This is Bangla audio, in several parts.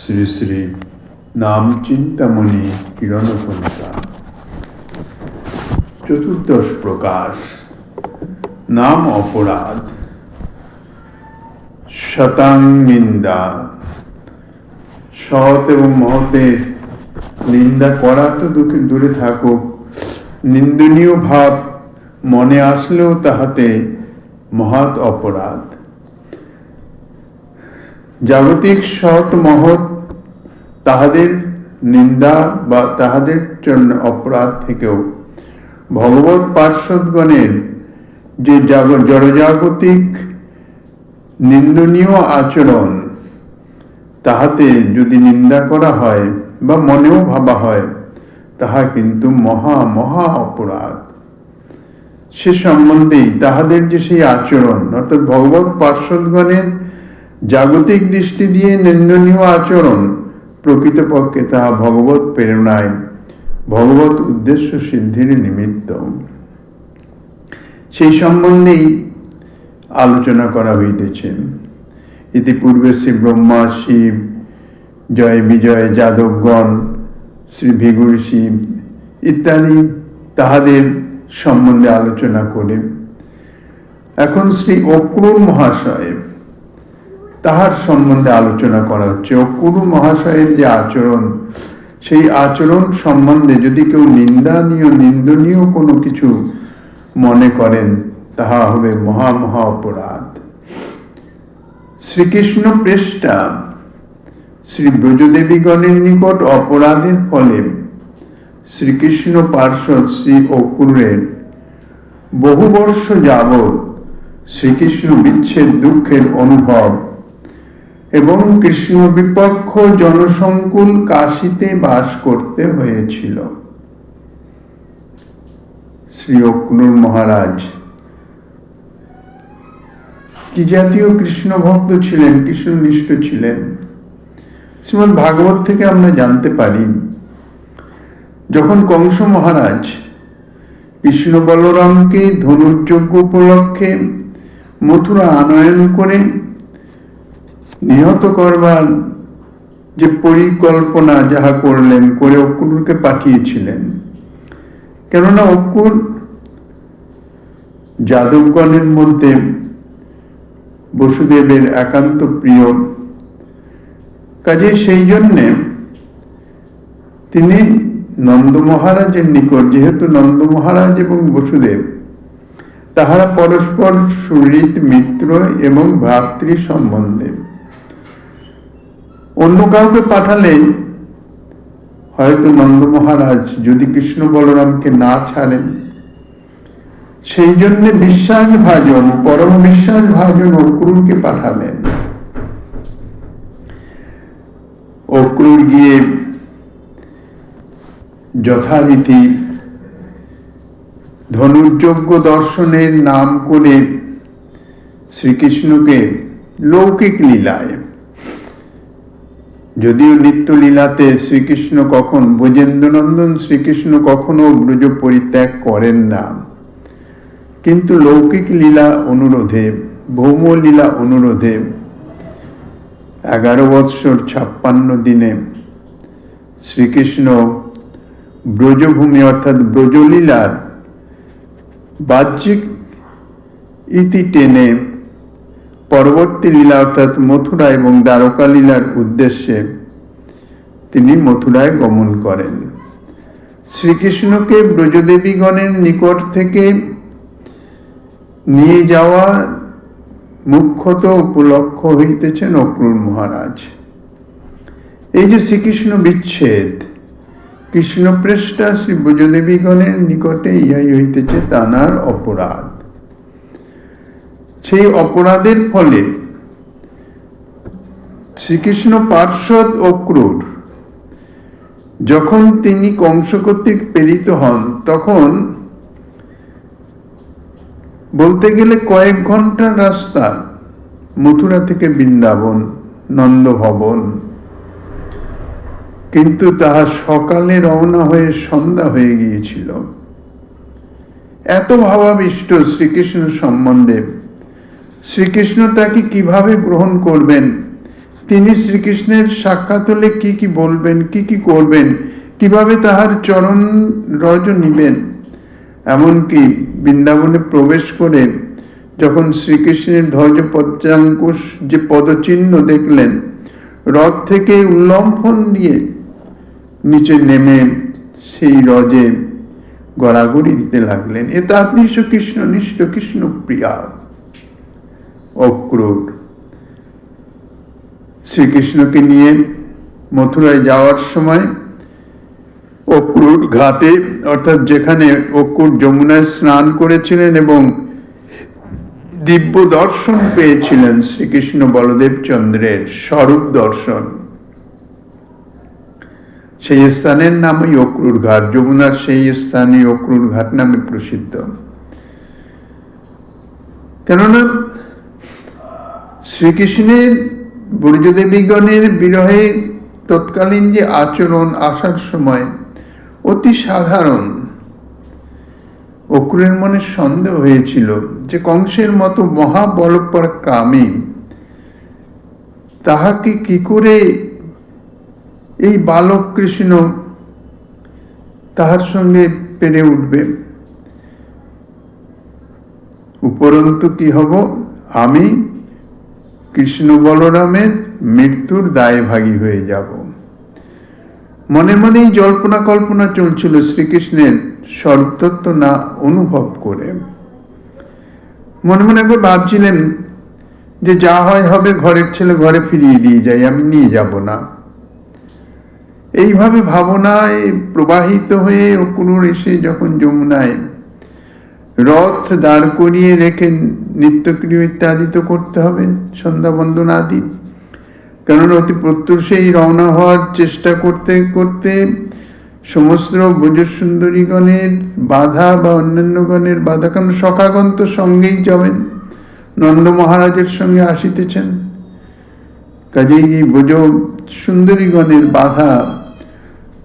শ্রী শ্রী নাম চিন্তামণি কিরণকণিকা। চতুর্দশ প্রকাশ। নাম অপরাধ। শতাং নিন্দা। সৎ এবং মহতের নিন্দা করা তো দূরে থাকুক, নিন্দনীয় ভাব মনে আসলেও তাহাতে মহৎ অপরাধ। জাগতিক সৎ মহৎ তাহাদের নিন্দা বা তাহাদের জন্য অপরাধ থেকেও ভগবৎ পার্শ্বদগণের যে জড়জাগতিক নিন্দনীয় আচরণ, তাহাতে যদি নিন্দা করা হয় বা মনেও ভাবা হয়, তাহা কিন্তু মহা মহা অপরাধ। সে সম্বন্ধেই তাহাদের যে সেই আচরণ, অর্থাৎ ভগবৎ পার্শ্বদগণের জাগতিক দৃষ্টি দিয়ে নিন্দনীয় আচরণ, প্রকৃতপক্ষে তাহা ভগবৎ প্রেরণায় ভগবৎ উদ্দেশ্য সিদ্ধির নিমিত্ত। সেই সম্বন্ধেই আলোচনা করা হইতেছে। ইতিপূর্বে শ্রী ব্রহ্মা, শিব, জয় বিজয় যাদবগণ, শ্রী ভৃগু ঋষি ইত্যাদি তাহাদের সম্বন্ধে আলোচনা করে এখন শ্রী অক্রূর মহাশয় তাহার সম্বন্ধে আলোচনা করা হচ্ছে। অক্রূর মহাশয়ের যে আচরণ, সেই আচরণ সম্বন্ধে যদি কেউ নিন্দনীয় কোনো কিছু মনে করেন, তাহা হবে মহা মহা অপরাধ। শ্রীকৃষ্ণ প্রেষ্টা শ্রী ব্রজদেবীগণের নিকট অপরাধের ফলে শ্রীকৃষ্ণ পার্ষদ শ্রী অক্রূরের বহু বর্ষ যাবৎ শ্রীকৃষ্ণ বিচ্ছেদ দুঃখের অনুভব এবং কৃষ্ণ বিপক্ষ জনসংকুল কাশীতে বাস করতে হয়েছিল। শ্রী অক্রূর মহারাজ কি জাতীয় কৃষ্ণ ভক্ত ছিলেন, কৃষ্ণনিষ্ঠ ছিলেন। শ্রীমদ্ ভাগবত থেকে আমরা জানতে পারি, যখন কংস মহারাজ কৃষ্ণ বলরামকে ধনুর্যজ্ঞ উপলক্ষে মথুরা আনয়ন করে নিহত করবার যে পরিকল্পনা যাহা করলেন, করে অক্রূরকে পাঠিয়েছিলেন। কেননা অক্রূর যাদবগণের মধ্যে বসুদেবের একান্ত প্রিয়, কাজে সেই জন্যে তিনি নন্দ মহারাজের নিকট, যেহেতু নন্দ মহারাজ এবং বসুদেব তাহারা পরস্পর সুহৃদ মিত্র এবং ভ্রাতৃ সম্বন্ধে, অন্য কাউকে পাঠালে হয়তো নন্দ মহারাজ যদি কৃষ্ণ বলরামকে না ছাড়েন, সেই জন্য বিশ্বাসভাজন, পরম বিশ্বাসভাজন অক্রূরকে পাঠালেন। অক্রূর গিয়ে যথারীতি ধনুর্যজ্ঞ দর্শনের নাম করে শ্রীকৃষ্ণকে লৌকিক লীলায়, যদিও নিত্য লীলাতে শ্রীকৃষ্ণ ব্রজেন্দ্রনন্দন শ্রীকৃষ্ণ কখনো ব্রজ পরিত্যাগ করেন না, কিন্তু লৌকিক লীলা অনুরোধে, ভৌম লীলা অনুরোধে 11 বৎসর 56 দিনে শ্রীকৃষ্ণ ব্রজভূমি অর্থাৎ ব্রজলীলার বাহ্যিক ইতি টেনে পরবর্তী লীলা অর্থাৎ মথুরা এবং দ্বারকা লীলার উদ্দেশ্যে তিনি মথুরায় গমন করেন। শ্রীকৃষ্ণকে ব্রজদেবীগণের নিকট থেকে নিয়ে যাওয়া মুখ্যত উপলক্ষ হইতেছেন অক্রূর মহারাজ। এই যে শ্রীকৃষ্ণ বিচ্ছেদ, কৃষ্ণপ্রেষ্টা শ্রী ব্রজদেবীগণের নিকটে ইহাই হইতেছে তানার অপরাধ। সেই অপরাধের ফলে শ্রীকৃষ্ণ পার্ষদ অক্রূর যখন তিনি কংস কর্তৃক প্রেরিত হন, তখন বলতে গেলে কয়েক ঘন্টার রাস্তা মথুরা থেকে বৃন্দাবন নন্দভবন, কিন্তু তাহা সকালে রওনা হয়ে সন্ধ্যা হয়ে গিয়েছিল। এত ভাবাবিষ্ট শ্রীকৃষ্ণ সম্বন্ধে, শ্রীকৃষ্ণ তাকে কিভাবে গ্রহণ করবেন তিনি শ্রীকৃষ্ণের সাক্ষাৎ হলে কি কি বলবেন, কি কি করবেন, কিভাবে তাহার চরণ রজ নিবেন। এমনকি বৃন্দাবনে প্রবেশ করে যখন শ্রীকৃষ্ণের ধ্বজ পদ্মাঙ্কুশ যে পদচিহ্ন দেখলেন, রথ থেকে উল্লম্ফন দিয়ে নিচে নেমে সেই রজে গড়াগড়ি দিতে লাগলেন। এ তাদৃশ কৃষ্ণ নিষ্ঠ কৃষ্ণ প্রিয়া। অক্রূর শ্রীকৃষ্ণকে নিয়ে মথুরায় যাওয়ার সময় অক্রূর ঘাটে, অর্থাৎ যেখানে অক্রূর যমুনায় স্নান করেছিলেন এবং দিব্য দর্শন পেয়েছিলেন শ্রীকৃষ্ণ বলদেব চন্দ্রের স্বরূপ দর্শন, সেই স্থানের নামই অক্রূর ঘাট। যমুনার সেই স্থানই অক্রূর ঘাট নামে প্রসিদ্ধ। কেননা শ্রীকৃষ্ণের ব্রজদেবীগণের বিরহে তৎকালীন যে আচরণ আসার সময় অতি সাধারণ। অক্রূরের মনে সন্দেহ হয়েছিল যে কংসের মতো মহাবলপরাক্রমী তাহাকে কি করে এই বালক কৃষ্ণ তাহার সঙ্গে পেরে উঠবে। উপরন্তু কি হব, আমি কৃষ্ণ বলরামের মৃত্যুর দায়ভাগী হয়ে যাব। মনে মনেই জল্পনা কল্পনা চলছিল শ্রীকৃষ্ণের স্বরূপতত্ত্ব না অনুভব করে। মনে মনে একবার ভাবছিলেন যে যা হয় হবে, ঘরের ছেলে ঘরে ফিরিয়ে দিয়ে যাই, আমি নিয়ে যাব না। এইভাবে ভাবনায় প্রবাহিত হয়ে অক্রূর এসে যখন যমুনায় রথ দাঁড় করিয়ে রেখে নিত্যক্রিয়া ইত্যাদি তো করতে হবে, সন্ধ্যা বন্দনা আদি, কেননা অতি প্রত্যুষেই রওনা হওয়ার চেষ্টা করতে করতে সমস্ত ব্রজসুন্দরীগণের বাধা বা অন্যান্য গণের বাধা, কারণ সখাগণ তো সঙ্গেই যাবেন, নন্দ মহারাজের সঙ্গে আসিতেছেন, কাজেই এই ব্রজ সুন্দরীগণের বাধা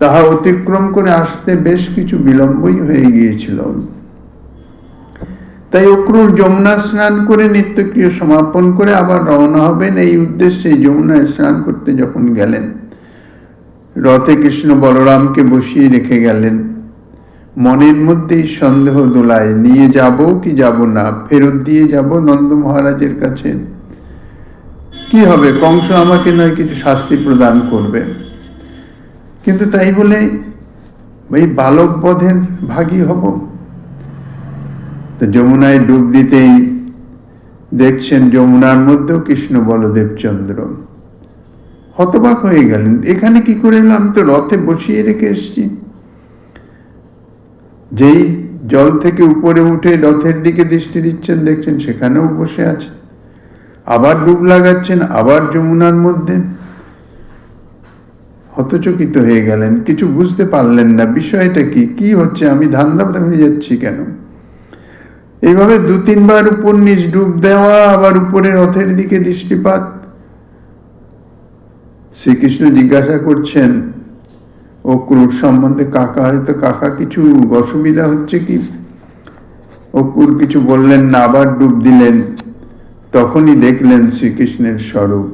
তাহা অতিক্রম করে আসতে বেশ কিছু বিলম্বই হয়ে গিয়েছিল। তাই অক্রূর যমুনা স্নান করে নিত্যক্রিয়া সমাপন করে আবার রওনা হবেন এই উদ্দেশ্যে যমুনায় স্নান করতে যখন গেলেন, রথে কৃষ্ণ বলরামকে বসিয়ে রেখে গেলেন। মনের মধ্যেই সন্দেহ দোলায়, নিয়ে যাব কি যাব না, ফেরত দিয়ে যাব নন্দ মহারাজের কাছে, কি হবে, কংস আমাকে নয় কিছু শাস্তি প্রদান করবে। কিন্তু তাই বলে এই বালক বধের ভাগী হব? তো যমুনায় ডুব দিতেই দেখছেন যমুনার মধ্যেও কৃষ্ণ বলদেব চন্দ্র। হতবাক হয়ে গেলেন, এখানে কি করে এলো, আমি তো রথে বসিয়ে রেখে এসেছি। যেই জল থেকে উপরে উঠে রথের দিকে দৃষ্টি দিচ্ছেন, দেখছেন সেখানেও বসে আছে। আবার ডুব লাগাচ্ছেন, আবার যমুনার মধ্যে। হতচকিত হয়ে গেলেন, কিছু বুঝতে পারলেন না বিষয়টা কি, কি হচ্ছে, আমি ধান্দা হয়ে যাচ্ছি কেন। এইভাবে 2-3 বার উপর নিচ ডুব দেওয়া, আবার উপরে রথের দিকে দৃষ্টিপাত। শ্রীকৃষ্ণ জিজ্ঞাসা করছেন অক্রূর সম্বন্ধে, কাকা হয়তো কাকা কিছু অসুবিধা হচ্ছে কি? অক্রূর কিছু বললেন না, আবার ডুব দিলেন। তখনই দেখলেন শ্রীকৃষ্ণের স্বরূপ,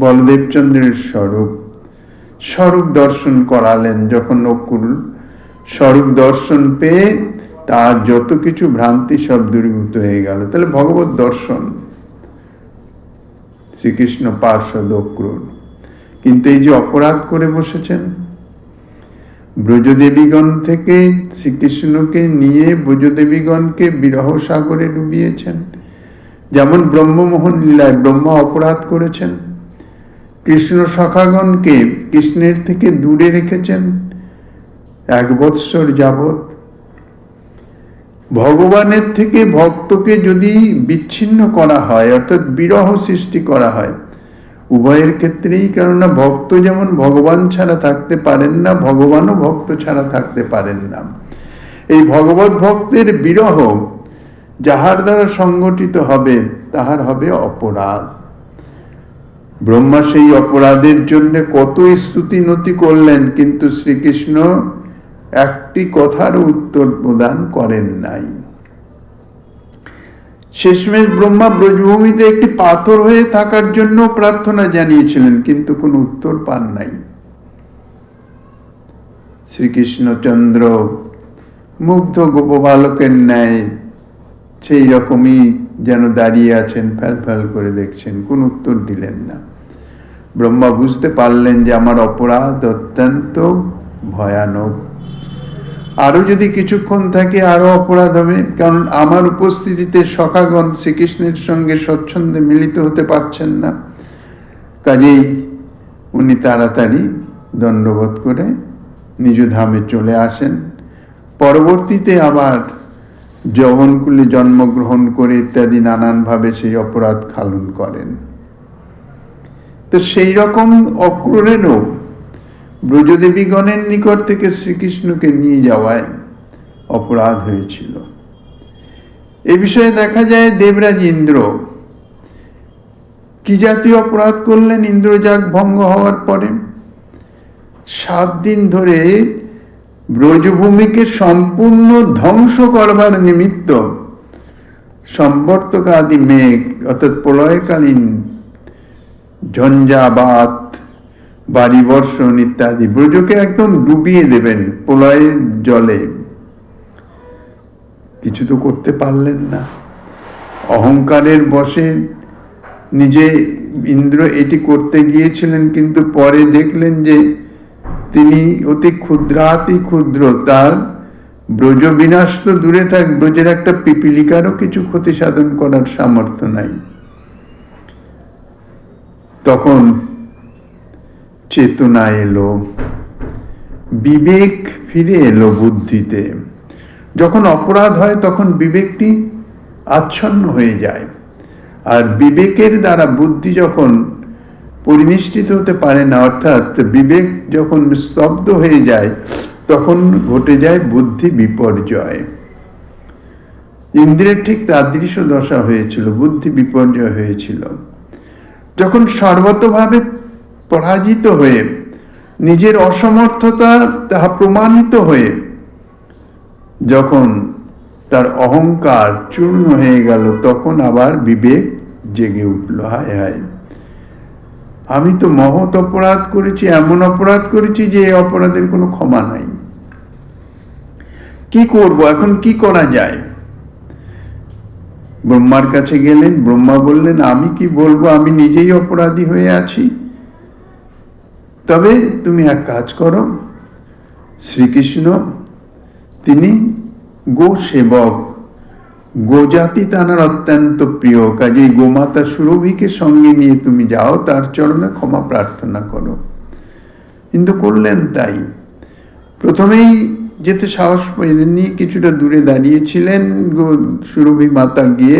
বলদেবচন্দ্রের স্বরূপ। স্বরূপ দর্শন করালেন। যখন অক্রূর স্বরূপ দর্শন পেয়ে তার যত কিছু ভ্রান্তি সব দূরীভূত হয়ে গেল। তাহলে ভগবত দর্শন, শ্রীকৃষ্ণ পার্ষদ অক্রূর। কিন্তু এই যে অপরাধ করে বসেছেন, ব্রজদেবীগণ থেকে শ্রীকৃষ্ণকে নিয়ে ব্রজদেবীগণকে বিরহ সাগরে ডুবিয়েছেন। যেমন ব্রহ্মমোহন লীলায় ব্রহ্মা অপরাধ করেছেন, কৃষ্ণ সখাগণকে কৃষ্ণের থেকে দূরে রেখেছেন 1 বৎসর যাবৎ। ভগবানের থেকে ভক্তকে যদি বিচ্ছিন্ন করা হয়, অর্থাৎ বিরহ সৃষ্টি করা হয়, উভয়ের ক্ষেত্রেই, কেননা ভক্ত যেমন ভগবান ছাড়া থাকতে পারেন না, ভগবানও ভক্ত ছাড়া থাকতে পারেন না। এই ভগবত ভক্তের বিরহ যাহার দ্বারা সংগঠিত হবে তাহার হবে অপরাধ। ব্রহ্মা সেই অপরাধের জন্য কত স্তুতি নতি করলেন, কিন্তু শ্রীকৃষ্ণ একটি কথার উত্তর প্রদান করেন নাই। শেষমেশ ব্রহ্মা ব্রজভূমিতে একটি পাথর হয়ে থাকার জন্য প্রার্থনা জানিয়েছিলেন, কিন্তু কোনো উত্তর পান নাই। শ্রীকৃষ্ণচন্দ্র মুগ্ধ গোপবালকের ন্যায় সেই রকমই যেন দাঁড়িয়ে আছেন, ফ্যাল ফ্যাল করে দেখছেন, কোন উত্তর দিলেন না। ব্রহ্মা বুঝতে পারলেন যে আমার অপরাধ অত্যন্ত ভয়ানক, আরো যদি কিছুক্ষণ থাকে আরো অপরাধ হবে, কারণ আমার উপস্থিতিতে সখাগণ শ্রীকৃষ্ণের সঙ্গে স্বচ্ছন্দে মিলিত হতে পারছেন না। কাজেই উনি তাড়াতাড়ি দণ্ডবোধ করে নিজ ধামে চলে আসেন। পরবর্তীতে আবার যৌবনকুলে জন্মগ্রহণ করে ইত্যাদি নানানভাবে সেই অপরাধ খালন করেন। তো সেই রকম অক্রূরেরও ব্রজদেবীগণের নিকট থেকে শ্রীকৃষ্ণকে নিয়ে যাওয়ায় অপরাধ হয়েছিল। এ বিষয়ে দেখা যায় দেবরাজ ইন্দ্র কি জাতীয় অপরাধ করলেন। ইন্দ্রজাগ ভঙ্গ হওয়ার পরে 7 দিন ধরে ব্রজভূমিকে সম্পূর্ণ ধ্বংস করবার নিমিত্ত সম্বর্তক আদি মেঘ অর্থাৎ প্রলয়কালীন ঝঞ্ঝাবাত, বাড়ি বর্ষণ ইত্যাদি ব্রজকে একদম ডুবিয়ে দেবেন প্রলয়ের জলে। কিছু তো করতে পারলেন না। অহংকারের বশে নিজে ইন্দ্র এটি করতে গিয়েছিলেন, কিন্তু পরে দেখলেন যে তিনি অতি ক্ষুদ্রাতি ক্ষুদ্র, তার ব্রজ বিনাশ তো দূরে থাক, ব্রজের একটা পিপিলিকারও কিছু ক্ষতি সাধন করার সামর্থ্য নাই। তখন চেতনা এলো, বিবেক ফিরে এলো বুদ্ধিতে। যখন অপরাধ হয় তখন বিবেকটি আচ্ছন্ন হয়ে যায়, আর বিবেকের দ্বারা বুদ্ধি যখন পরিনিষ্ঠিত হতে পারে না, অর্থাৎ বিবেক যখন স্তব্ধ হয়ে যায়, তখন ঘটে যায় বুদ্ধি বিপর্যয়। ইন্দ্রের ঠিক তাদৃশ দশা হয়েছিল, বুদ্ধি বিপর্যয় হয়েছিল। যখন সর্বতভাবে পরাজিত হয়ে নিজের অসমর্থতা তাহা প্রমাণিত হয়ে যখন তার অহংকার চূর্ণ হয়ে গেল, তখন আবার বিবেক জেগে উঠল। হায় হায়, আমি তো মহৎ অপরাধ করেছি, এমন অপরাধ করেছি যে এই অপরাধের কোনো ক্ষমা নাই। কি করব এখন, কি করা যায়? ব্রহ্মার কাছে গেলেন। ব্রহ্মা বললেন, আমি কি বলবো, আমি নিজেই অপরাধী হয়ে আছি। তবে তুমি এক কাজ করো, শ্রীকৃষ্ণ তিনি গো সেবক, গোজাতি তাঁর অত্যন্ত প্রিয়, কাজেই গোমাতা সুরভিকে সঙ্গে নিয়ে তুমি যাও, তার চরণে ক্ষমা প্রার্থনা করো। কিন্তু করলেন তাই। প্রথমেই যেতে সাহস পেলেননি, কিছুটা দূরে দাঁড়িয়েছিলেন। সুরভি মাতা গিয়ে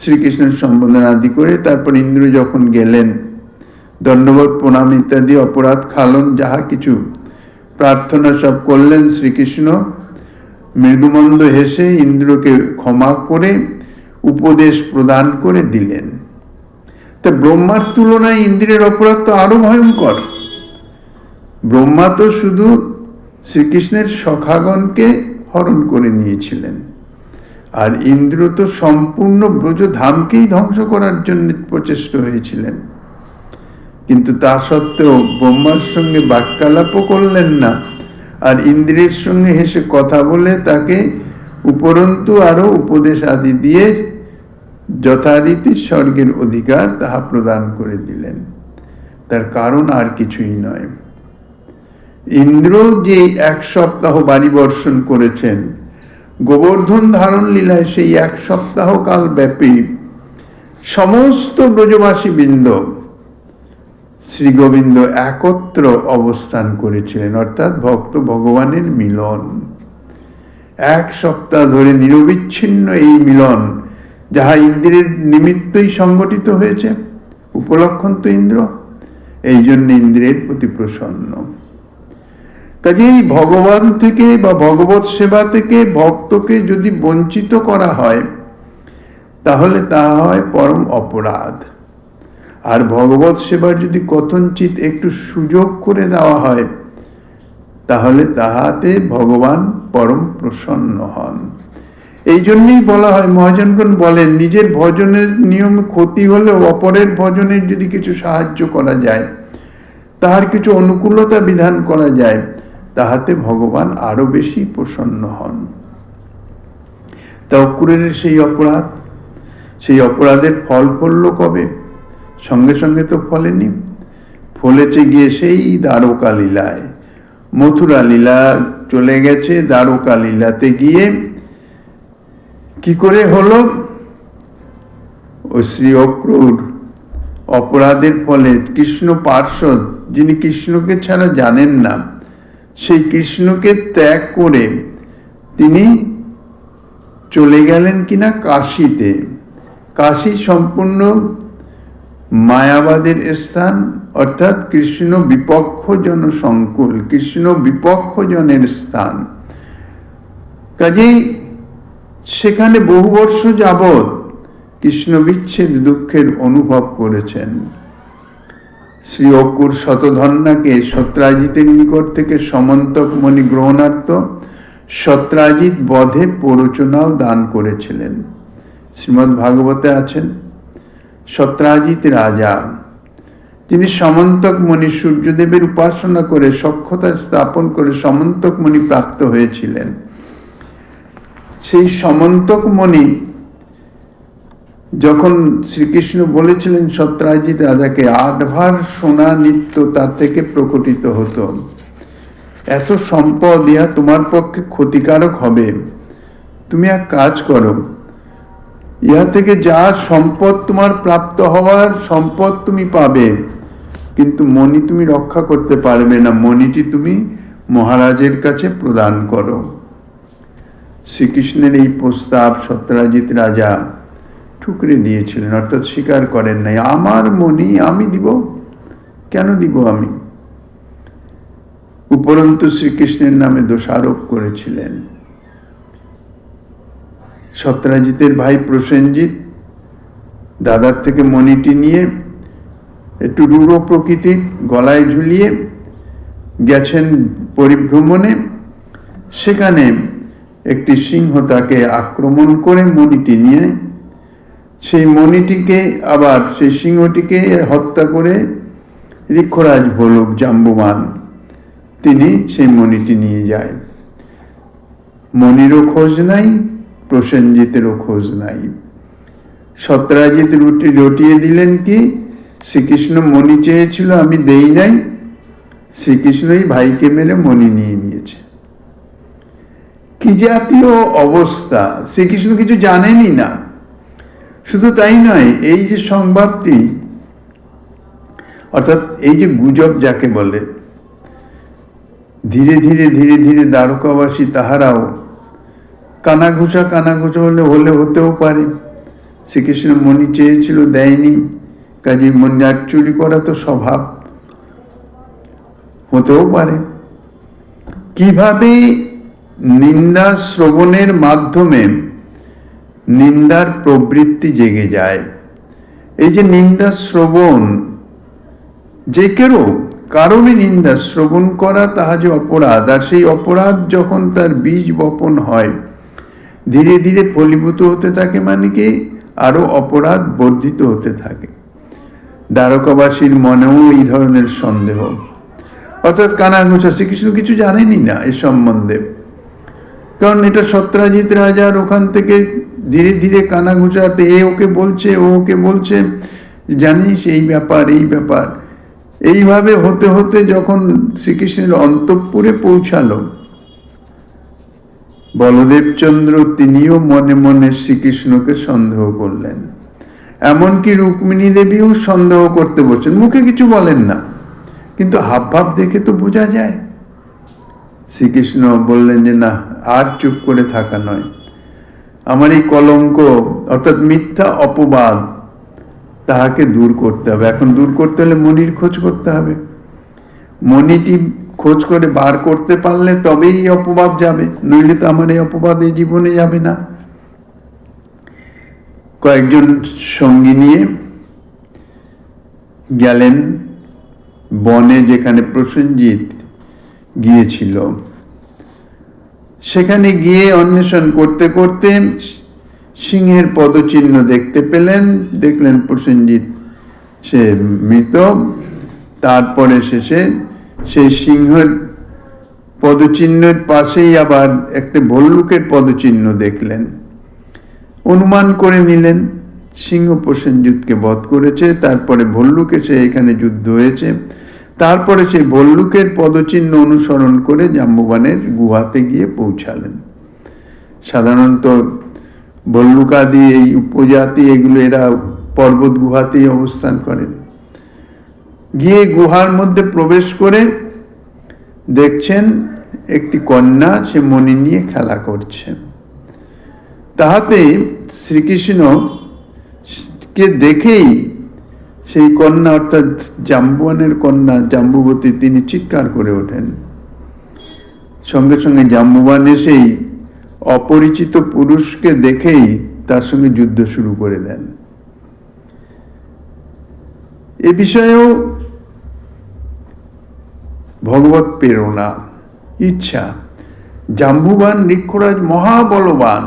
শ্রীকৃষ্ণের সম্বোধনা আদি করে তারপর ইন্দ্র যখন গেলেন, দণ্ডবোধ প্রণাম ইত্যাদি অপরাধ খালন যাহা কিছু প্রার্থনা সব করলেন। শ্রীকৃষ্ণ মৃদুমন্দ হেসে ইন্দ্রকে ক্ষমা করে উপদেশ প্রদান করে দিলেন। তা ব্রহ্মার তুলনায় ইন্দ্রের অপরাধ তো আরো ভয়ঙ্কর। ব্রহ্মা তো শুধু শ্রীকৃষ্ণের সখাগণকে হরণ করে নিয়েছিলেন, আর ইন্দ্র তো সম্পূর্ণ ব্রজধামকেই ধ্বংস করার জন্য প্রচেষ্ট হয়েছিলেন। কিন্তু তা সত্ত্বেও ব্রহ্মার সঙ্গে বাক্যালাপও করলেন না, আর ইন্দ্রের সঙ্গে হেসে কথা বলে তাকে উপরন্তু আরো উপদেশ আদি দিয়ে যথারীতি স্বর্গের অধিকার তাহা প্রদান করে দিলেন। তার কারণ আর কিছুই নয়, ইন্দ্র যে 1 সপ্তাহ বাড়ি বর্ষণ করেছেন, গোবর্ধন ধারণ লীলায় সেই 1 সপ্তাহ কাল ব্যাপী সমস্ত ব্রজবাসী বৃন্দ শ্রী গোবিন্দ একত্র অবস্থান করেছিলেন, অর্থাৎ ভক্ত ভগবানের মিলন। 1 সপ্তাহ ধরে নিরবিচ্ছিন্ন এই মিলন, যাহা ইন্দ্রের নিমিত্তই সংগঠিত হয়েছে, উপলক্ষণ তো ইন্দ্র, এই জন্য ইন্দ্রের প্রতি প্রসন্ন। কাজেই ভগবান থেকে বা ভগবৎ সেবা থেকে ভক্তকে যদি বঞ্চিত করা হয়, তাহলে তাহা হয় পরম অপরাধ। আর ভগবৎ সেবার যদি কথঞ্চিত একটু সুযোগ করে দেওয়া হয়, তাহলে তাহাতে ভগবান পরম প্রসন্ন হন। এই জন্যই বলা হয়, মহাজনগণ বলেন, নিজের ভজনের নিয়মে ক্ষতি হলেও অপরের ভজনের যদি কিছু সাহায্য করা যায়, তাহার কিছু অনুকূলতা বিধান করা যায়, তাহাতে ভগবান আরো বেশি প্রসন্ন হন। তা অক্রূরের সেই অপরাধের ফল ফলল কবে? সঙ্গে সঙ্গে তো ফলেনি, ফলেছে গিয়ে সেই দ্বারকা লীলায়। মথুরা লীলা চলে গেছে, দ্বারকা লীলাতে গিয়ে কি করে হলো? ও শ্রী অক্রূর অপরাধের ফলে কৃষ্ণ পার্ষদ, যিনি কৃষ্ণকে ছাড়া জানেন না, সেই কৃষ্ণকে ত্যাগ করে তিনি চলে গেলেন কিনা কাশীতে। কাশী সম্পূর্ণ মায়াবাদের স্থান, অর্থাৎ কৃষ্ণ বিপক্ষ জন সংকুল, কৃষ্ণ বিপক্ষ জনের স্থান। কাজেই সেখানে বহু বর্ষ যাবৎ কৃষ্ণ বিচ্ছেদ দুঃখের অনুভব করেছেন। শ্রী অক্রূর শতধন্যাকে সত্রাজিতের নিকট থেকে সমন্তক মণি গ্রহণার্থ সত্রাজিত বধে প্ররোচনাও দান করেছিলেন। শ্রীমদ্ ভাগবতে আছেন, সত্রাজিত রাজা, তিনি সমন্তক মণি সূর্যদেবের উপাসনা করে সখ্যতা স্থাপন করে সমন্তক মণি প্রাপ্ত হয়েছিলেন। সেই সমন্তক মণি যখন শ্রীকৃষ্ণ বলেছিলেন সত্রাজিত রাজাকে 8 ভার সোনা নিত্য তার থেকে প্রকটিত হতো, এত সম্পদ ইহা তোমার পক্ষে ক্ষতিকারক হবে, তুমি এক কাজ করো, ইহা থেকে যা সম্পদ তোমার প্রাপ্ত হওয়ার সম্পদ তুমি পাবে, কিন্তু মণি তুমি রক্ষা করতে পারবে না, মণিটি তুমি মহারাজের কাছে প্রদান করো। শ্রীকৃষ্ণের এই প্রস্তাব সত্রাজিত রাজা ঠুকরে দিয়েছিলেন, অর্থাৎ স্বীকার করেন নাই। আমার মণি আমি দিব, কেন দিব আমি? উপরন্তু শ্রীকৃষ্ণের নামে দোষারোপ করেছিলেন। সত্রাজিতের ভাই প্রসেনজিৎ দাদার থেকে মণিটি নিয়ে একটু রূঢ় প্রকৃতির, গলায় ঝুলিয়ে গেছেন পরিভ্রমণে। সেখানে একটি সিংহ তাকে আক্রমণ করে মণিটি নিয়ে, সেই মণিটিকে আবার সেই সিংহটিকে হত্যা করে ঋক্ষরাজ ভোলক জাম্বুমান তিনি সেই মণিটি নিয়ে যায়। মণিরও খোঁজ নাই, প্রসেনজিতেরও খোঁজ নাই। সত্রাজিৎ রটিয়ে দিলেন কি, শ্রীকৃষ্ণ মণি চেয়েছিল, আমি দেই নাই, শ্রীকৃষ্ণই ভাইকে মেরে মণি নিয়ে নিয়েছে। কি জাতীয় অবস্থা! শ্রীকৃষ্ণ কিছু জানেনই না। শুধু তাই নয়, এই যে সংবাদটি, অর্থাৎ এই যে গুজব যাকে বলে, ধীরে ধীরে ধীরে ধীরে দ্বারকাবাসী তাহারাও কানাঘুষা হলে হতেও পারে, শ্রীকৃষ্ণ মণি চেয়েছিল, দেয়নি, কাজে মণি আর চুরি করা তো স্বভাব, হতেও পারে। কিভাবে নিন্দা শ্রবণের মাধ্যমে নিন্দার প্রবৃত্তি জেগে যায়। এই যে নিন্দা শ্রবণ, যে কেউ কারণে নিন্দা শ্রবণ করা তাহা যে অপরাধ, আর সেই অপরাধ যখন তার বীজ বপন হয়, ধীরে ধীরে ফলীভূত হতে থাকে, মানে কি আরো অপরাধ বর্ধিত হতে থাকে। দ্বারকাবাসীর মনেও এই ধরনের সন্দেহ, অর্থাৎ কানাঘুষা, শ্রীকৃষ্ণ কিছু জানেনই না এ সম্বন্ধে, কারণ এটা সত্রাজিৎ রাজার ওখান থেকে ধীরে ধীরে কানাঘুষাতে এ ওকে বলছে, ও ওকে বলছে, জানিস এই ব্যাপার এই ব্যাপার। এইভাবে হতে হতে যখন শ্রীকৃষ্ণের অন্তঃপুরে পৌঁছালো, বলদেবচন্দ্র তিনিও মনে মনে শ্রীকৃষ্ণকে সন্দেহ করলেন। এমনকি রুক্মিণী দেবীও সন্দেহ করতে বলছেন, মুখে কিছু বলেন না, কিন্তু হাবভাব দেখে তো বোঝা যায়। শ্রীকৃষ্ণ বললেন যে না, আর চুপ করে থাকা নয়, আমার এই কলঙ্ক অর্থাৎ মিথ্যা অপবাদ তাহাকে দূর করতে হবে। এখন দূর করতে হলে মণির খোঁজ করতে হবে। মণিটি খোঁজ করে বার করতে পারলে তবেই এই অপবাদ যাবে, নইলে তো আমার এই অপবাদ এই জীবনে যাবে না। কয়েকজন সঙ্গী নিয়ে গেলেন বনে, যেখানে প্রসেনজিৎ গিয়েছিল। সেখানে গিয়ে অন্বেষণ করতে করতে সিংহের পদচিহ্ন দেখতে পেলেন, দেখলেন প্রসেনজিৎ সে মৃত। তারপরে শেষে সেই সিংহের পদচিহ্নের পাশেই আবার একটা ভল্লুকের পদচিহ্ন দেখলেন। অনুমান করে নিলেন সিংহ প্রসেনজিৎকে বধ করেছে, তারপরে ভল্লুক এসে এখানে যুদ্ধ হয়েছে। তারপরে সেই ভল্লুকের পদচিহ্ন অনুসরণ করে জাম্বুবানের গুহাতে গিয়ে পৌঁছালেন। সাধারণত ভল্লুকাদি এই উপজাতি এগুলো এরা পর্বত গুহাতেই অবস্থান করেন। গিয়ে গুহার মধ্যে প্রবেশ করে দেখছেন একটি কন্যা সে মণি নিয়ে খেলা করছে। তাহাতে শ্রীকৃষ্ণকে দেখেই সেই কন্যা অর্থাৎ জাম্বুবানের কন্যা জাম্বুবতী তিনি চিৎকার করে ওঠেন। সঙ্গে সঙ্গে জাম্বুবান এসেই অপরিচিত পুরুষকে দেখেই তার সঙ্গে যুদ্ধ শুরু করে দেন। এ বিষয়েও ভগবত প্রেরণা, ইচ্ছা। জাম্বুবান ঋক্ষরাজ মহাবলবান,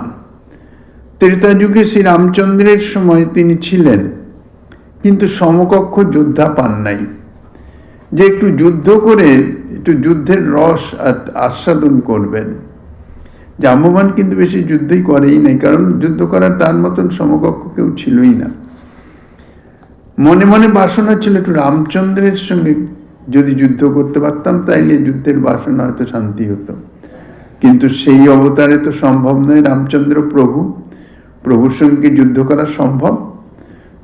ত্রেতা যুগে শ্রী রামচন্দ্রের সময় তিনি ছিলেন, কিন্তু সমকক্ষ যোদ্ধা পান নাই যে একটু যুদ্ধ করে একটু যুদ্ধের রস আস্বাদন করবেন। জাম্বুবান কিন্তু বেশি যুদ্ধই করেই নাই, কারণ যুদ্ধ করার তার মতন সমকক্ষ কেউ ছিলই না। মনে মনে বাসনা ছিল একটু রামচন্দ্রের সঙ্গে যদি যুদ্ধ করতে পারতাম তাইলে যুদ্ধের বাসনা হয়তো শান্তি হতো, কিন্তু সেই অবতারে তো সম্ভব নয়। রামচন্দ্র প্রভু, প্রভুর সঙ্গে যুদ্ধ করা সম্ভব?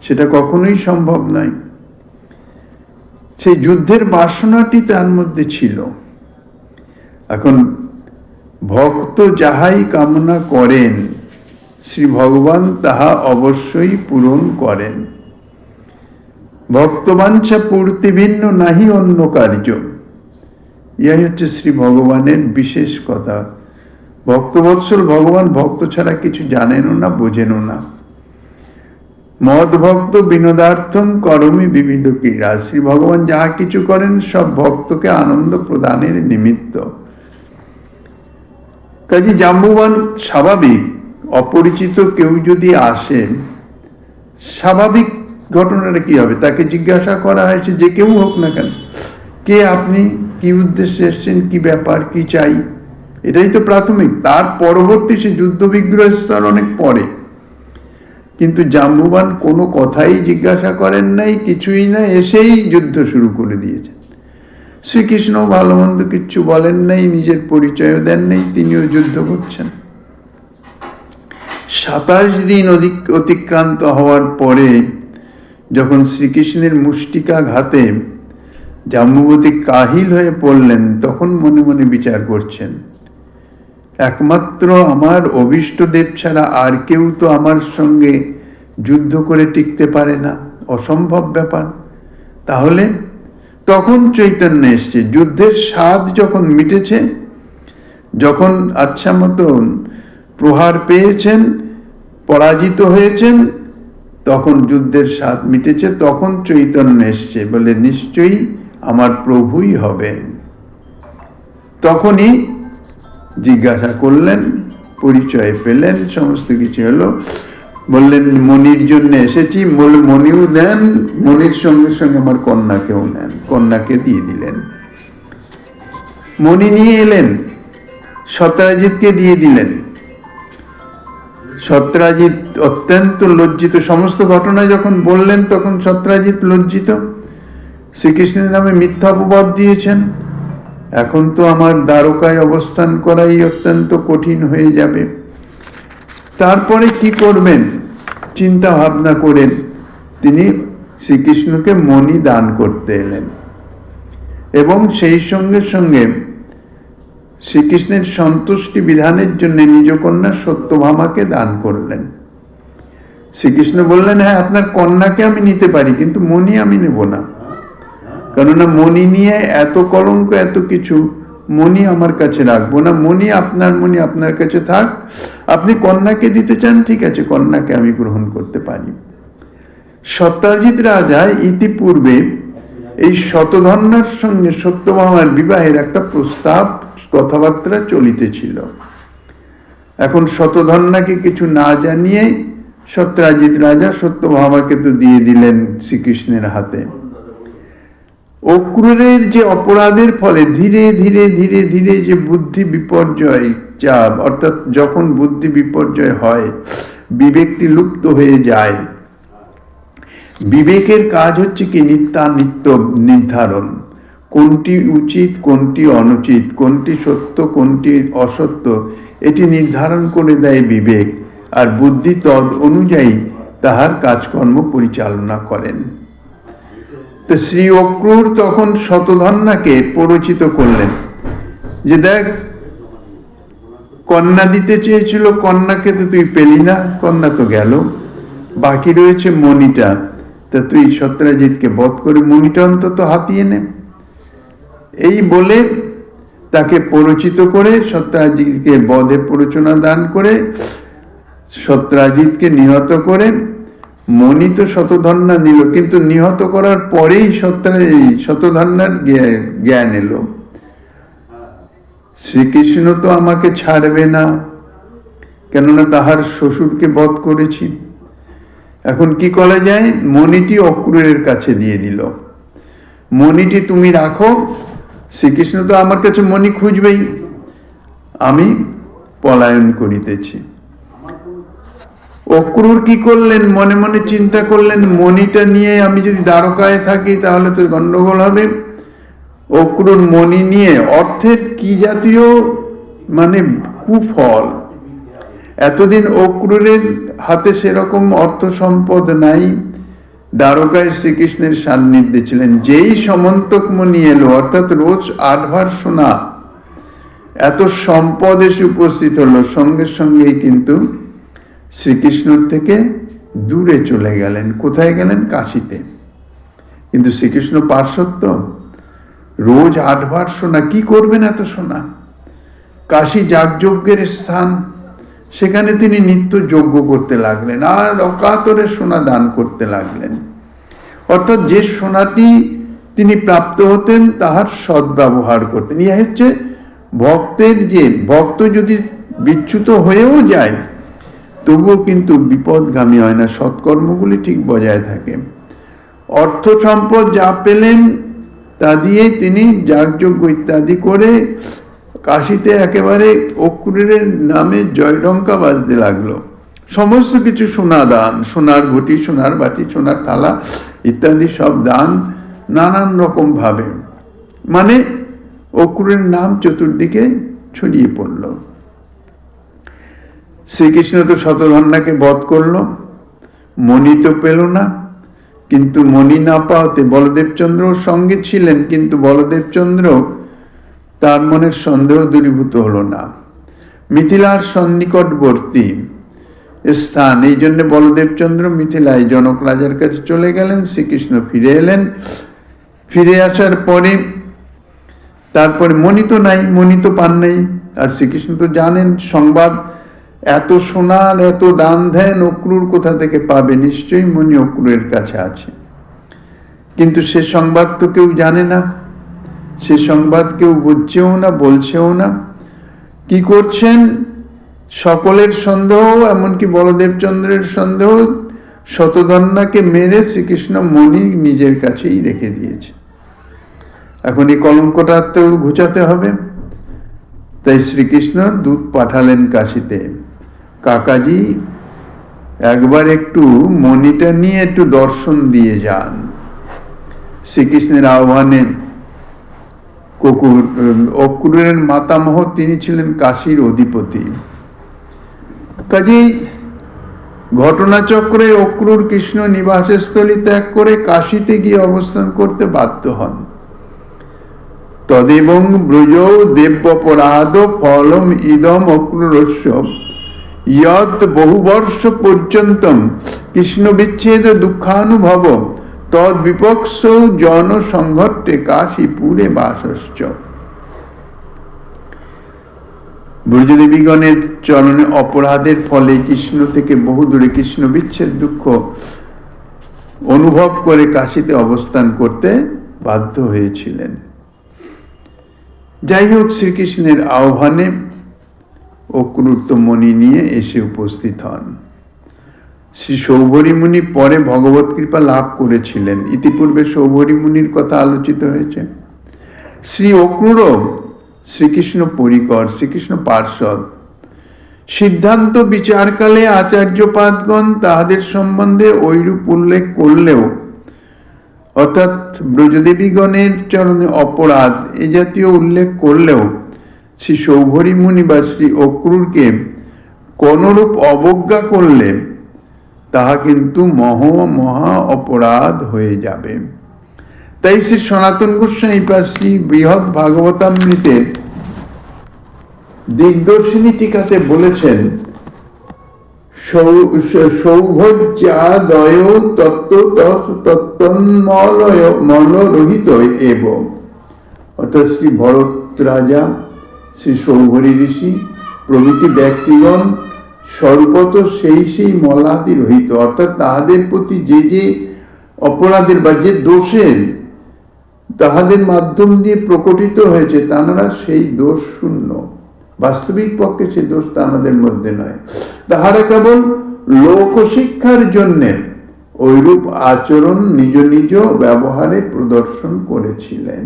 সেটা কখনোই সম্ভব নয়। সেই যুদ্ধের বাসনাটি তার মধ্যে ছিল। এখন ভক্ত যাহাই কামনা করেন শ্রী ভগবান তাহা অবশ্যই পূরণ করেন। ভক্তবাঞ্ছা পূর্তি ভিন্ন নাহি অন্য কার্য, ইহাই হচ্ছে শ্রী ভগবানের বিশেষ কথা। ভক্তবৎসল ভগবান ভক্ত ছাড়া কিছু জানেনও না, বোঝেনও না। মদ ভক্ত বিনোদার্থম করমি বিবিধ ক্রীড়া, শ্রী ভগবান যাহা কিছু করেন সব ভক্তকে আনন্দ প্রদানের নিমিত্ত। কাজে জাম্বুবান স্বাভাবিক, অপরিচিত কেউ যদি আসে স্বাভাবিক ঘটনাটা কি হবে? তাকে জিজ্ঞাসা করা হয়েছে, যে কেউ হোক না কেন, কে আপনি, কি উদ্দেশ্যে এসছেন, কি ব্যাপার, কি চাই, এটাই তো প্রাথমিক। তার পরবর্তী সে যুদ্ধ বিগ্রহ স্তর অনেক পরে। কিন্তু জাম্বুবান কোনো কথাই জিজ্ঞাসা করেন নাই, কিছুই না, এসেই যুদ্ধ শুরু করে দিয়েছেন। শ্রীকৃষ্ণ ভালো মন্দ কিচ্ছু বলেন নাই, নিজের পরিচয়ও দেন নাই, তিনিও যুদ্ধ করছেন। 27 দিন অতিক্রান্ত হওয়ার পরে যখন শ্রীকৃষ্ণের মুষ্টিকাঘাতে জাম্বুবতী কাহিল হয়ে পড়লেন, তখন মনে মনে বিচার করছেন, একমাত্র আমার অভীষ্টদেব ছাড়া আর কেউ তো আমার সঙ্গে যুদ্ধ করে টিকতে পারে না, অসম্ভব ব্যাপার। তাহলে তখন চৈতন্য এসছে। যুদ্ধের স্বাদ যখন মিটেছে, যখন আচ্ছা মতন প্রহার পেয়েছেন, পরাজিত হয়েছেন, তখন যুদ্ধের স্বাদ মিটেছে, তখন চৈতন্য এসছে, বলে নিশ্চয়ই আমার প্রভুই হবেন। তখনই জিজ্ঞাসা করলেন, পরিচয় পেলেন, সমস্ত কিছু হলো। বললেন মণির জন্য এসেছি, মণিও দেন, মণির সঙ্গে সঙ্গে আমার কন্যাকেও নেন। কন্যাকে দিয়ে দিলেন। মণি নিয়ে এলেন, সত্রাজিৎকে দিয়ে দিলেন। সত্রাজিৎ অত্যন্ত লজ্জিত। সমস্ত ঘটনা যখন বললেন তখন সত্রাজিৎ লজ্জিত। শ্রীকৃষ্ণের নামে মিথ্যা অপবাদ দিয়েছেন, এখন তো আমার দ্বারকায় অবস্থান করাই অত্যন্ত কঠিন হয়ে যাবে। তারপরে কি করবেন চিন্তা ভাবনা করেন তিনি শ্রীকৃষ্ণকে মণি দান করতে এলেন, এবং সেই সঙ্গে সঙ্গে শ্রীকৃষ্ণের সন্তুষ্টি বিধানের জন্য নিজ কন্যা সত্যভামাকে দান করলেন। শ্রীকৃষ্ণ বললেন, হ্যাঁ আপনার কন্যাকে আমি নিতে পারি, কিন্তু মণি আমি নেব না, কেননা মণি নিয়ে এত কলঙ্ক, এত কিছু, মণি আমার কাছে রাখবো না। মণি আপনার কাছে থাক। আপনি কন্যাকে দিতে চান, ঠিক আছে, কন্যাকে আমি গ্রহণ করতে পারি। সত্রাজিৎ রাজা ইতিপূর্বে এই শতধন্যার সঙ্গে সত্যভামার বিবাহের একটা প্রস্তাব, কথাবার্তা চলিতেছিল। এখন শতধন্যাকে কিছু না জানিয়ে সত্রাজিৎ রাজা সত্যভামাকে তো দিয়ে দিলেন শ্রীকৃষ্ণের হাতে। অক্রূরের যে অপরাধের ফলে ধীরে ধীরে ধীরে ধীরে যে বুদ্ধি বিপর্যয় চাপ, অর্থাৎ যখন বুদ্ধি বিপর্যয় হয়, বিবেকটি লুপ্ত হয়ে যায়। বিবেকের কাজ হচ্ছে কি? নিত্যানিত্য নির্ধারণ, কোনটি উচিত কোনটি অনুচিত, কোনটি সত্য কোনটি অসত্য, এটি নির্ধারণ করে দেয় বিবেক, আর বুদ্ধি তদ অনুযায়ী তাহার কাজকর্ম পরিচালনা করেন। তো শ্রী অক্রূর তখন শতধন্যাকে প্ররোচিত করলেন যে দেখ, কন্যা দিতে চেয়েছিল, কন্যাকে তো তুই পেলি না, কন্যা তো গেল, বাকি রয়েছে মণিটা, তা তুই সত্রাজিৎকে বধ করে মণিটা অন্তত হাতিয়ে নে। এই বলে তাকে প্ররোচিত করে সত্রাজিৎকে বধে প্ররোচনা দান করে সত্রাজিৎকে নিহত করে মণি তো শতধন্যা নিল, কিন্তু নিহত করার পরেই শতধন্যার জ্ঞান এলো, শ্রীকৃষ্ণ তো আমাকে ছাড়বে না, কেননা তাহার শ্বশুরকে বধ করেছি। এখন কি করা যায়? মণিটি অক্রূরের কাছে দিয়ে দিল, মণিটি তুমি রাখো, শ্রীকৃষ্ণ তো আমার কাছে মণি খুঁজবেই, আমি পলায়ন করিতেছি। অক্রূর কি করলেন? মনে মনে চিন্তা করলেন, মণিটা নিয়ে আমি যদি দ্বারকায় থাকি তাহলে তো গন্ডগোল হবে। অক্রূর মণি নিয়ে, অর্থের কি জাতীয় মানে কুফল, এতদিন অক্রূরের হাতে সেরকম অর্থ সম্পদ নাই, দ্বারকায় শ্রীকৃষ্ণের সান্নিধ্যে ছিলেন। যেই সমন্তক মণি এলো, অর্থাৎ রোজ 8 ভার সোনা, এত সম্পদ এসে উপস্থিত হলো, সঙ্গে সঙ্গেই কিন্তু শ্রীকৃষ্ণ থেকে দূরে চলে গেলেন। কোথায় গেলেন? কাশীতে। কিন্তু শ্রীকৃষ্ণ পার্শ্বত্ব, রোজ 8 ভার সোনা, কি করবেন এত সোনা? কাশী যাগযজ্ঞের স্থান, সেখানে তিনি নিত্য যজ্ঞ করতে লাগলেন আর অকাতরে সোনা দান করতে লাগলেন। অর্থাৎ যে সোনাটি তিনি প্রাপ্ত হতেন তাহার সদ্ব্যবহার করতেন। ইহা হচ্ছে ভক্তের, যে ভক্ত যদি বিচ্যুত হয়েও যায় তবুও কিন্তু বিপদগামী হয় না, সৎকর্মগুলি ঠিক বজায় থাকে। অর্থ সম্পদ যা পেলেন তা দিয়ে তিনি যাগযজ্ঞ ইত্যাদি করে কাশীতে একেবারে অক্রূরের নামে জয়ডঙ্কা বাজতে লাগলো। সমস্ত কিছু সোনা দান, সোনার ঘটি, সোনার বাটি, সোনার থালা ইত্যাদি সব দান নানান রকম ভাবে, মানে অক্রূরের নাম চতুর্দিকে ছড়িয়ে পড়ল। শ্রীকৃষ্ণ তো শতধন্যাকে বধ করলো, মণি তো পেল না, কিন্তু মণি না পাওয়াতে বলদেবচন্দ্র সঙ্গে ছিলেন, কিন্তু বলদেবচন্দ্র তার মনের সন্দেহ দূরীভূত হলো না। মিথিলার সন্নিকটবর্তী স্থান, এই জন্য বলদেবচন্দ্র মিথিলায় জনক রাজার কাছে চলে গেলেন। শ্রীকৃষ্ণ ফিরে এলেন। ফিরে আসার পরে তারপরে মণি তো নাই, মণি তো পান নাই, আর শ্রীকৃষ্ণ তো জানেন সংবাদ, এত সোনার এত দান ধ্যান অক্রূর কোথা থেকে পাবে, নিশ্চয়ই মণি অক্রূরের কাছে আছে। কিন্তু সে সংবাদ তো কেউ জানে না, সে সংবাদ কেউ বুঝছেও না, বলছেও না। কি করছেন? সকলের সন্দেহ, এমনকি বলদেবচন্দ্রের সন্দেহ, শতধন্যাকে মেরে শ্রীকৃষ্ণ মণি নিজের কাছেই রেখে দিয়েছে। এখন এই কলঙ্কটা তো ঘুচাতে হবে, তাই শ্রীকৃষ্ণ দূত পাঠালেন কাশীতে, কাকাজি একবার একটু মণিটা নিয়ে একটু দর্শন দিয়ে যান। শ্রীকৃষ্ণের আহ্বানে অক্রূরের মাতামহ তিনি ছিলেন কাশীর অধিপতি। কাজেই ঘটনাচক্রে অক্রূর কৃষ্ণ নিবাসস্থলী ত্যাগ করে কাশীতে গিয়ে অবস্থান করতে বাধ্য হন। তদেবং ব্রজ দেব্যপরাধ ফলম ইদম অক্রূরস্য ইয়ৎ বহুবর্ষ পর্যন্তম কৃষ্ণ বিচ্ছেদ দুঃখানুভব তদ বিপক্ষ জন সংঘট্টে কাশীপুরে বাসশ্চ। ব্রজদেবীগণের চরণে অপরাধের ফলে কৃষ্ণ থেকে বহু দূরে কৃষ্ণ বিচ্ছেদ দুঃখ অনুভব করে কাশীতে অবস্থান করতে বাধ্য হয়েছিলেন। যাই হোক, শ্রীকৃষ্ণের আহ্বানে অক্রূর মণি নিয়ে এসে উপস্থিত হন। শ্রী সৌভরী মুনি পরে ভগবত কৃপা লাভ করেছিলেন। ইতিপূর্বে সৌভরী মুনির কথা আলোচিত হয়েছে। শ্রী অক্রূর শ্রীকৃষ্ণ পরিকর, শ্রীকৃষ্ণ পার্ষদ। সিদ্ধান্ত বিচারকালে আচার্যপাদগণ তাহাদের সম্বন্ধে ঐরূপ উল্লেখ করলেও, অর্থাৎ ব্রজদেবীগণের চরণে অপরাধ এ জাতীয় উল্লেখ করলেও শ্রী সৌভরী মুনি বা শ্রী অক্রূরকে কোনরূপ অবজ্ঞা করলে তাহা কিন্তু মহা অপরাধ হয়ে যাবে। তাই শ্রী সনাতন গোস্বামী বা শ্রী বৃহৎ ভাগবতামৃতের দিগদর্শিনী টিকাতে বলেছেন, সৌভজ্যাদয় তত্ত্বমলরহিত এব, অর্থাৎ শ্রী ভরত রাজা, শ্রী সৌভরী ঋষি প্রভৃতি ব্যক্তিগণ সর্বত সেই মলাদি রহিত, অর্থাৎ তাহাদের প্রতি যে অপরাধের বা যে দোষের তাহাদের মাধ্যম দিয়ে প্রকটিত হয়েছে তাহারা সেই দোষ শূন্য। বাস্তবিক পক্ষে সে দোষ তাহাদের মধ্যে নয়। তাহারা কেবল লোকশিক্ষার জন্যে ঐরূপ আচরণ নিজ নিজ ব্যবহারে প্রদর্শন করেছিলেন।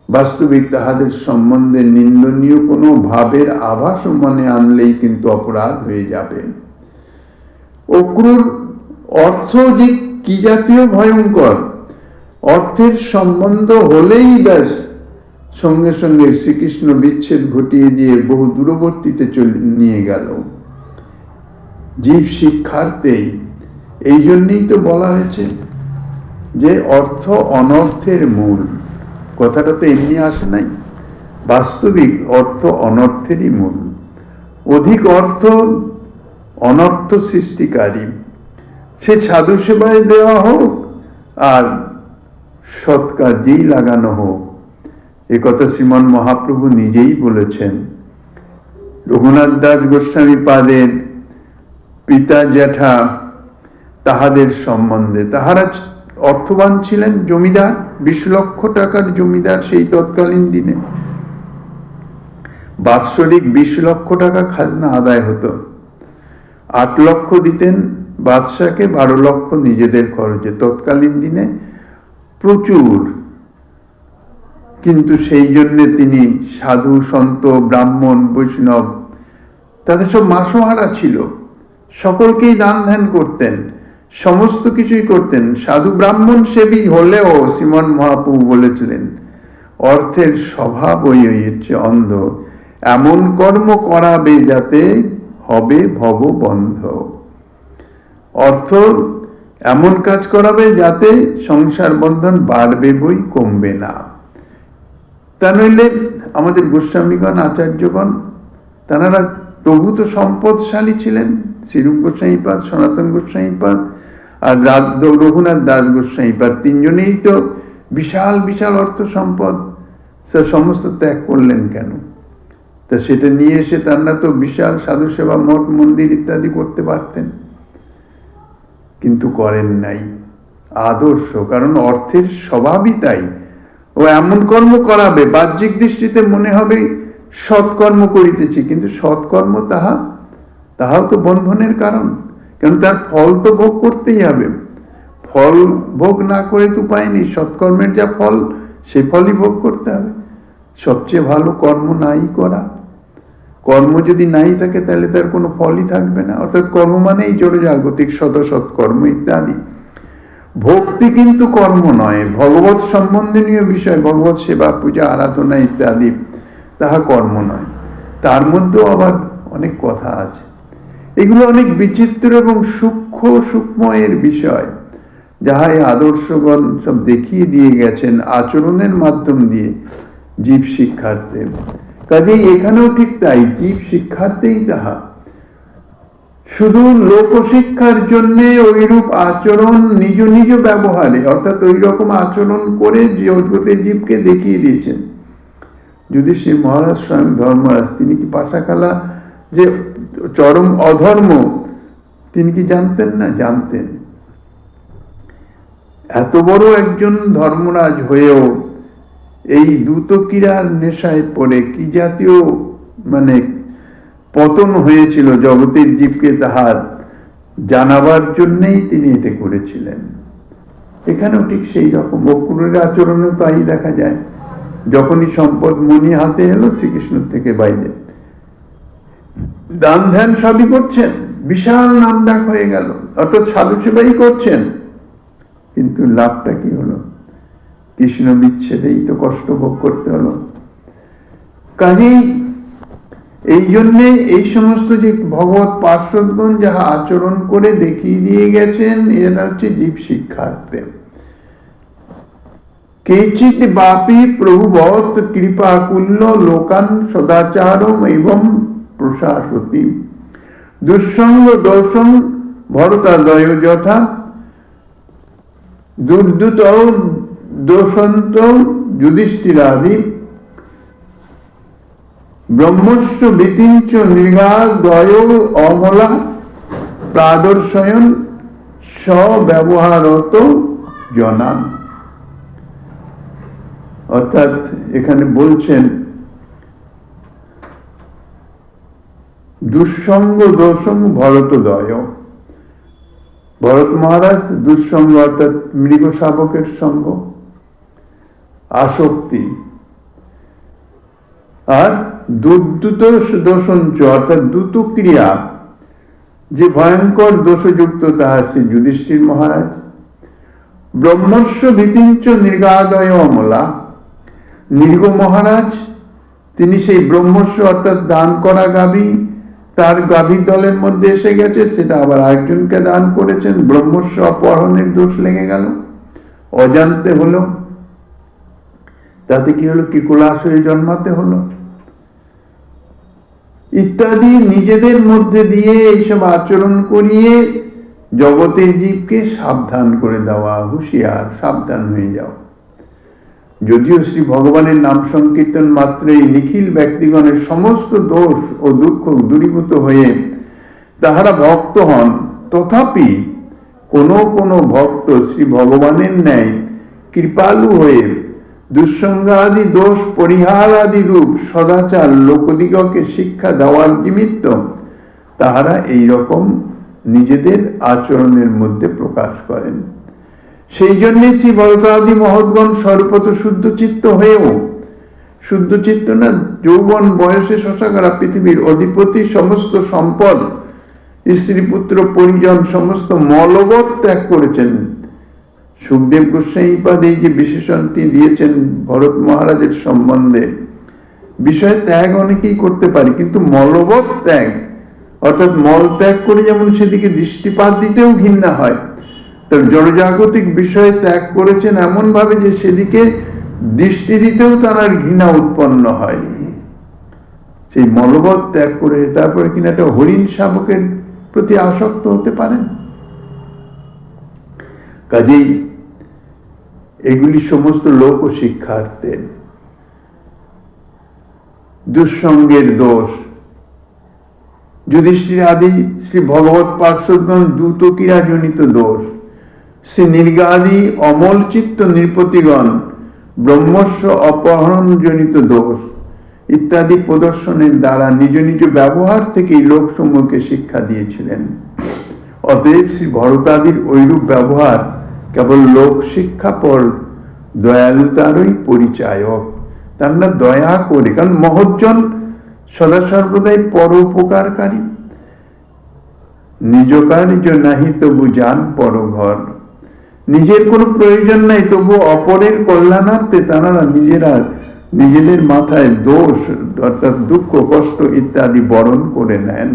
বাস্তবিক তাহাদের সম্বন্ধে নিন্দনীয় কোনো ভাবের আভাস মনে আনলেই কিন্তু অপরাধ হয়ে যাবে। অক্রূর অর্থ যে কি জাতীয় ভয়ঙ্কর, অর্থের সম্বন্ধ হলেই ব্যাস সঙ্গে সঙ্গে শ্রীকৃষ্ণ বিচ্ছেদ ঘটিয়ে দিয়ে বহু দূরবর্তীতে নিয়ে গেল। জীব শিক্ষার্থেই, এই জন্যই তো বলা হয়েছে যে অর্থ অনর্থের মূল। কথাটা তো এমনি আসে নাই, বাস্তবিক অর্থ অনর্থেরই মূল। অধিক অর্থ অনর্থ সৃষ্টিকারী, সে সাধু সেবায় দেওয়া হোক আর সৎ কাজেই লাগানো হোক। এ কথা শ্রীমন মহাপ্রভু নিজেই বলেছেন। রঘুনাথ দাস গোস্বামী পাদের পিতা জ্যাঠা তাহাদের সম্বন্ধে, তাহারা অর্থবান ছিলেন, জমিদার, 20 লক্ষ টাকার জমিদার সেই তৎকালীন দিনে। বাৎসরিক 20 লক্ষ টাকা খাজনা আদায় হতো। 8 লক্ষ দিতেন বাদশাকে, 12 লক্ষ নিজেদের খরচে। তৎকালীন দিনে প্রচুর। কিন্তু সেই জন্য তিনি সাধু সন্ত ব্রাহ্মণ বৈষ্ণব তাদের সব মাসোহারা ছিল, সকলকেই দান ধ্যান করতেন, সমস্ত কিছুই করতেন। সাধু ব্রাহ্মণ সেবী হলেও শ্রীমন মহাপ্রভু বলেছিলেন, অর্থের স্বভাবই হচ্ছে অন্ধ, এমন কর্ম করাবে যাতে হবে ভব বন্ধ। অর্থ এমন কাজ করাবে যাতে সংসার বন্ধন বাড়বে বই কমবে না। তা নইলে আমাদের গোস্বামীগণ আচার্যগণ তাঁরা প্রভূত সম্পদশালী ছিলেন। শ্রীরূপ গোস্বামীপাদ, সনাতন গোস্বামীপাদ আর রঘুনাথ দাস গোস্বামীপাদ, তিনজনেই তো বিশাল বিশাল অর্থ সম্পদ, সমস্ত ত্যাগ করলেন কেন? তা সেটা নিয়ে এসে তারা তো বিশাল সাধু সেবা, মঠ মন্দির ইত্যাদি করতে পারতেন, কিন্তু করেন নাই। আদর্শ, কারণ অর্থের স্বভাবই তাই। ও এমন কর্ম করাবে, বাহ্যিক দৃষ্টিতে মনে হবে সৎকর্ম করিতেছি, কিন্তু সৎকর্ম তাহাও তো বন্ধনের কারণ। কারণ তার ফল তো ভোগ করতেই হবে। ফল ভোগ না করে তো উপায় নেই। সৎকর্মের যা ফল, সে ফলই ভোগ করতে হবে। সবচেয়ে ভালো কর্ম নাই করা। কর্ম যদি নাই থাকে তাহলে তার কোনো ফলই থাকবে না। অর্থাৎ কর্ম মানেই জড় জাগতিক সৎকর্ম ইত্যাদি। ভক্তি কিন্তু কর্ম নয়, ভগবত সম্বন্ধনীয় বিষয়, ভগবত সেবা, পূজা, আরাধনা ইত্যাদি, তাহা কর্ম নয়। তার মধ্যেও আবার অনেক কথা আছে। এগুলো অনেক বিচিত্র এবং সূক্ষ্ম এর বিষয়, যাহা এই আদর্শগণ সব দেখিয়ে দিয়ে গেছেন আচরণের মাধ্যম দিয়ে জীব শিক্ষার্থে। কাজেই এখানেও ঠিক তাই, জীব শিক্ষার্থেই তাহা। শুধু লোকশিক্ষার জন্য ওইরূপ আচরণ নিজ নিজ ব্যবহারে, অর্থাৎ ওই রকম আচরণ করে জগতের জীবকে দেখিয়ে দিয়েছেন। যদি শ্রী মহারাজ স্বয়ং ধর্মরাজ, তিনি কি পাশা খেলা যে চরম অধর্ম, তিনি কি জানতেন না? জানতেন। এত বড় একজন ধর্মরাজ হয়েও এই দ্রুত ক্রীড়ার নেশায় পড়ে কি জাতীয় পতন হয়েছিল জগতের জীবকে তাহার জানাবার জন্যই তিনি এটা করেছিলেন। এখানেও ঠিক সেই রকম অক্রূরের আচরণে তাই দেখা যায়। যখনই সম্পদ মনি হাতে এলো, শ্রীকৃষ্ণ থেকে বাইরে দান ধ্যান সবই করছেন, বিশাল নাম ডাক হয়ে গেল, অর্থাৎ সাধু সেবাই করছেন, কিন্তু লাভটা কি হলো? কৃষ্ণ বিচ্ছেদেই তো কষ্ট ভোগ করতে হলো। কাজেই এই জন্যে এই সমস্ত যে ভগবত পার্শ্বদগণ যাহা আচরণ করে দেখিয়ে দিয়ে গেছেন, এরা হচ্ছে জীব শিক্ষার্থে। কেচিৎ বাপি প্রভুবৎ কৃপা কুল্য লোকান সদাচারম এবং প্রশাসতি দুঃসঙ্গ দোষং ভরতাদয় যথা দুর্দূত দোষন্ত যুধিষ্ঠিরাদি ব্রহ্মস্ব বিতিঞ্চ নির্গাদয় অমলা প্রাদর্শয়ন স্বব্যবহারত জনান। অর্থাৎ এখানে বলছেন দুঃসঙ্গ দোষং ভরতদয়। ভরত মহারাজ দুঃসঙ্গ অর্থাৎ মৃগ শাবকের সঙ্গ, আসক্তি, আর দুর্দূত দোষঞ্চ অর্থাৎ দ্রুত ক্রিয়া, যে ভয়ঙ্কর দোষযুক্ত তাহা শ্রী যুধিষ্ঠির মহারাজ। ব্রহ্মস্ব ভীতিঞ্চ নির্গাদয় অমলা, নির্গ মহারাজ তিনি সেই ব্রহ্মস্ব অর্থাৎ দান করা গাভী, তার গাভীর দলের মধ্যে এসে গেছে, সেটা আবার আরেকজনকে দান করেছেন, ব্রহ্মস্ব অপহরণের দোষ লেগে গেল, অজান্তে হলো। তাতে কি হলো? কিকুলাস হয়ে জন্মাতে হলো ইত্যাদি। নিজেদের মধ্যে দিয়ে এইসব আচরণ করিয়ে জগতের জীবকে সাবধান করে দেওয়া, হুঁশিয়ার, সাবধান হয়ে যাও। যদিও শ্রী ভগবানের নাম সংকীর্তন মাত্রই নিখিল ব্যক্তিগণের সমস্ত দোষ ও দুঃখ দূরীভূত হয়ে তাহারা ভক্ত হন, তথাপি কোনো কোনো ভক্ত শ্রী ভগবানের ন্যায় কৃপালু হয়ে দুঃসঙ্গাদি দোষ পরিহার আদি রূপ সদাচার লোকদিগকে শিক্ষা দেওয়ার নিমিত্ত তাহারা এই রকম নিজেদের আচরণের মধ্যে প্রকাশ করেন। সেই জন্যে শ্রী ভরতাদি মহৎগণ সর্বত শুদ্ধচিত্ত হয়েও, শুদ্ধচিত্ত না, যৌবন বয়সে শশাকরা পৃথিবীর অধিপতি, সমস্ত সম্পদ, স্ত্রী পুত্র পরিজন সমস্ত মলবৎ ত্যাগ করেছেন। সুখদেব গোস্বামীপাদ এই যে বিশেষণটি দিয়েছেন ভরত মহারাজের সম্বন্ধে, বিষয় ত্যাগ অনেকেই করতে পারে, কিন্তু মলবৎ ত্যাগ অর্থাৎ মল ত্যাগ করে যেমন সেদিকে দৃষ্টিপাত দিতেও ঘৃণা হয়, তার জড়জাগতিক বিষয় ত্যাগ করেছেন এমন ভাবে যে সেদিকে দৃষ্টি দিতেও তার ঘৃণা উৎপন্ন হয়। সেই মলবৎ ত্যাগ করে তারপরে কিনা একটা হরিণ শাবকের প্রতি আসক্ত হতে পারেন। কাজেই এগুলি সমস্ত লোক ও শিক্ষার্থের দুঃসঙ্গের দোষ। যুধিষ্ঠির আদি শ্রী ভগবত পার্শ্বদগণ দ্রুত ক্রীড়া জনিত দোষ, শ্রী নির্গাদি অমল চিত্ত নৃপতিগণ ব্রহ্মস্ব অপহরণ জনিত দোষ ইত্যাদি প্রদর্শনের দ্বারা নিজ নিজ ব্যবহার থেকেই লোকসমূহকে শিক্ষা দিয়েছিলেন। অতএব শ্রী ভরতাদির ঐরূপ ব্যবহার কেবল লোক শিক্ষাপর দয়ালুতারই পরিচায়ক। তারা দয়া করে, কারণ মহৎজন সদা সর্বদাই পরোপকারকারী। নিজ কার্য নাহি তবু যান পরঘর, নিজের কোনো প্রয়োজন নাই তবু অপরের কল্যাণার্থে তারা নিজেরা নিজেদের মাথায় দোষ অর্থাৎ দুঃখ কষ্ট ইত্যাদি বরণ করে নেন।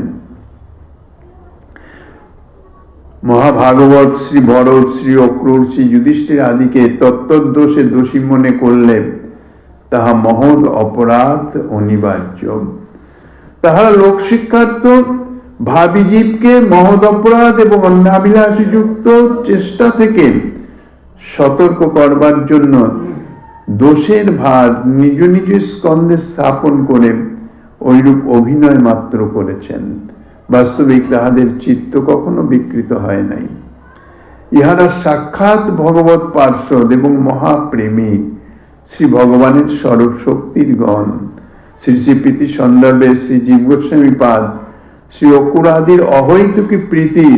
মহাভাগবত শ্রী ভরত, শ্রী অক্রূর, শ্রী যুধিষ্ঠির আদিকে তত্ত্বদোষে দোষী মনে করলে তাহা মহৎ অপরাধ অনিবার্য। তাহারা লোকশিক্ষার্থ ভাবী জীবকে মহৎ অপরাধ এবং অন্যাভিলাষী যুক্ত চেষ্টা থেকে সতর্ক করবার জন্য দোষের ভার নিজ নিজ স্কন্ধে স্থাপন করে ঐরূপ অভিনয় মাত্র করেছেন। বাস্তবিক তাহাদের চিত্ত কখনো বিকৃত হয় নাই। ইহারা সাক্ষাৎ ভগবত পার্ষদ এবং মহাপ্রেমিক, শ্রী ভগবানের স্বরূপ শক্তির গণ। শ্রী শ্রী প্রীতি সন্দর্ভে শ্রী জীব গোস্বামী পাদ শ্রী অকুরাদির অহৈতুকী প্রীতি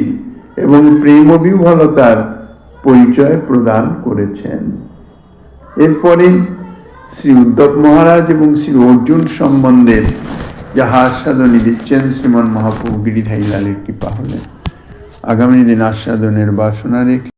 এবং প্রেম বিহ্বলতার পরিচয় প্রদান করেছেন। এরপরে শ্রী উদ্ধব মহারাজ এবং শ্রী অর্জুন সম্বন্ধে যাহা আস্বাদনী দিচ্ছেন শ্রীমন মহাপ্রভু গিরিধারী লালের কৃপা হলে। আগামী দিন আস্বাদনের বাসনা রেখে